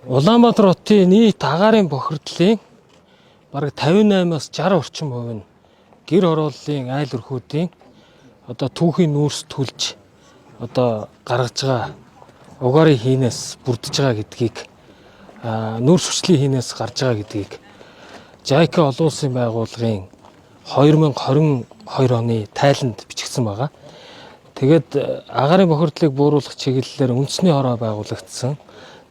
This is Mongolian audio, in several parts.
Улаанбаатар хотын нийт агаарын бохирдлын бараг 58-аас 60% нь гэр хорооллын айл өрхүүдийн одоо түүхийн нүүрс түлж одоо гаргаж байгаа угаарын хийнээс бүрдэж байгаа гэдгийг нүүрс хүчлийн хийнээс гарч байгаа гэдгийг JICA олон улсын байгууллагын 2022 оны тайланд бичигдсэн байгаа. Тэгээд агаарын бохирдлыг бууруулах чиглэлээр үндэсний хороо байгуулагдсан.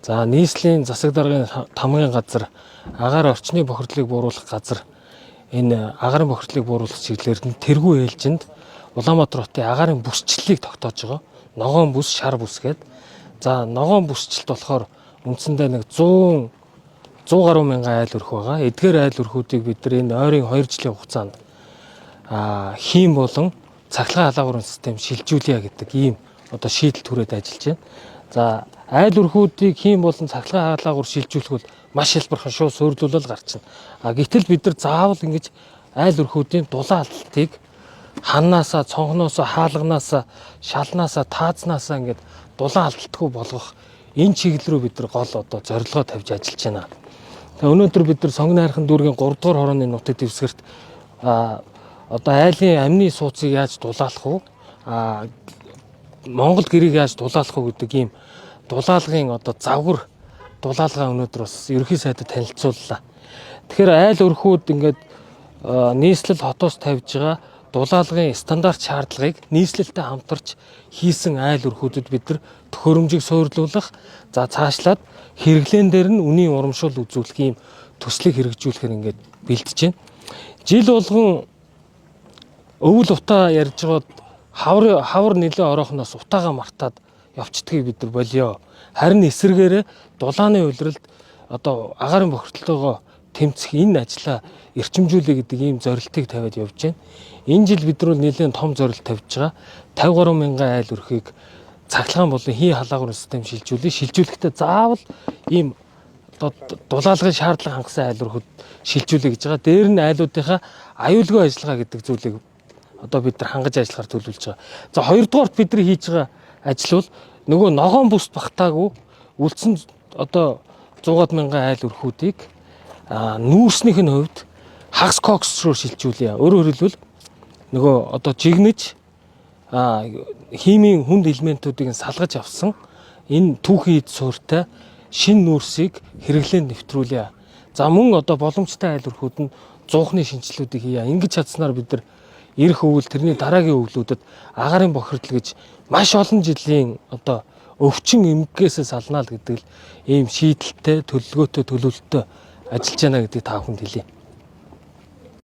За нийслэлийн засаг даргын тамгын газар агаар орчны бохирдлыг бууруулах газар энэ агаарын бохирдлыг бууруулах чиглэлээр нь тэргүй ээлжинд Улаанбаатар хотын агаарын бүсчлэлийг тогтоож байгаа. Ногоон бүс, шар бүс гэдэг. За ногоон бүсчлэлт болохоор үндсэндээ нэг 100 гаруй мянган айл өрх байгаа. Эдгээр айл өрхүүдийг бид нар энэ ойрын 2 жилийн хугацаанд хийм болон цахилгаан халаагуурын систем шилжүүлье гэдэг ийм одоо шийдэл түрээд ажиллаж байна. За айл өрхүүдийг хийм болон цахилгаан халаагуур шилжүүлэх бол маш хэлбэрхэн шууд суурилуулал гарч байна. Гэтэл бид нар заавал ингэж айл өрхүүдийн дулаан алдалтыг ханаасаа, цонхноосоо, хаалганаасаа, шалнаасаа, таазнасаа ингээд дулаан алдалтгүй болгох энэ чиглэл рүү бид нар гол одоо зорилгоо тавьж ажиллаж байна. Тэгээ өнөөдөр бид нар Сонгон хайрхан дүүргийн 3 дугаар хорооны нутаг дэвсгэрт одоо айлын амны сууцыг яаж дулаалах вэ? Монгол гэрийг яаж дулаалах вэ гэдэг ийм дулаалгын одоо завгар дулаалгаа өнөөдөр бас ерөнхий сайдад танилцууллаа. Тэгэхээр айл өрхүүд ингээд нийслэл хотоос тавьж байгаа дулаалгын стандарт шаардлагыг нийслэлтэй хамтарч хийсэн айл өрхүүдэд бид нар төхөөрөмжийг суйрлуулах, за цаашлаад хэрэглэн дээр нь үнийн урамшуул үзүүлэх ийм төслийг хэрэгжүүлэхээр ингээд бэлдэж байна. Жил болгон өвөл утаа ярьж байгаад хавар нэлээ ороохноос утаагаа мартаад явцдгийг бид нар болио. Харин эсвэргээрээ дулааны улиралд одоо агаарын бохирдлогоо тэмцэх энэ ажлаа эрчимжүүлэх гэдэг ийм зорилтыг тавиад явж байна. Энэ жил бид нар нэлээд том зорилт тавьж байгаа. 53 мянган айл өрхийг цахилгаан болон хий халаагуурын систем шилжүүлэхдээ заавал ийм дулаалгын шаардлага хангасан айл өрхөд шилжүүлэх гэж байгаа. Дээр нь айлуудынхаа аюулгүй ажиллагаа гэдэг зүйлийг одоо бид нар хангаж ажиллахаар төлөвлөж байгаа. За хоёрдугаарт бид нар хийж байгаа ажил бол нөгөө ногоон бүст багтаагүй үлдсэн одоо 100 мянган айл өрхүүдийг нүүрснийх нь хувьд хагас кокс руу шилжүүлье. Өөрөөр хэлбэл нөгөө одоо жигнэж химийн хүнд элементүүдийг салгаж авсан энэ түүхийн эд суурьтай шинэ нүүрсийг хэрэглэн нэвтрүүлье. За мөн одоо боломжтой айл өрхүүд нь зуухны шинжилгэүүдийг хийе. Ингэж чадсанаар бид нар ирэх өвөл тэрний дараагийн өвлүүдэд агаарын бохирдол гэж маш олон жилийн одоо өвчин эмгэгээс салнаа л гэдэг ийм шийдэлтэй төлөвлөгөөтэй төлөвлөлтөй ажиллаж байна гэдгийг та бүхэнд хэлье.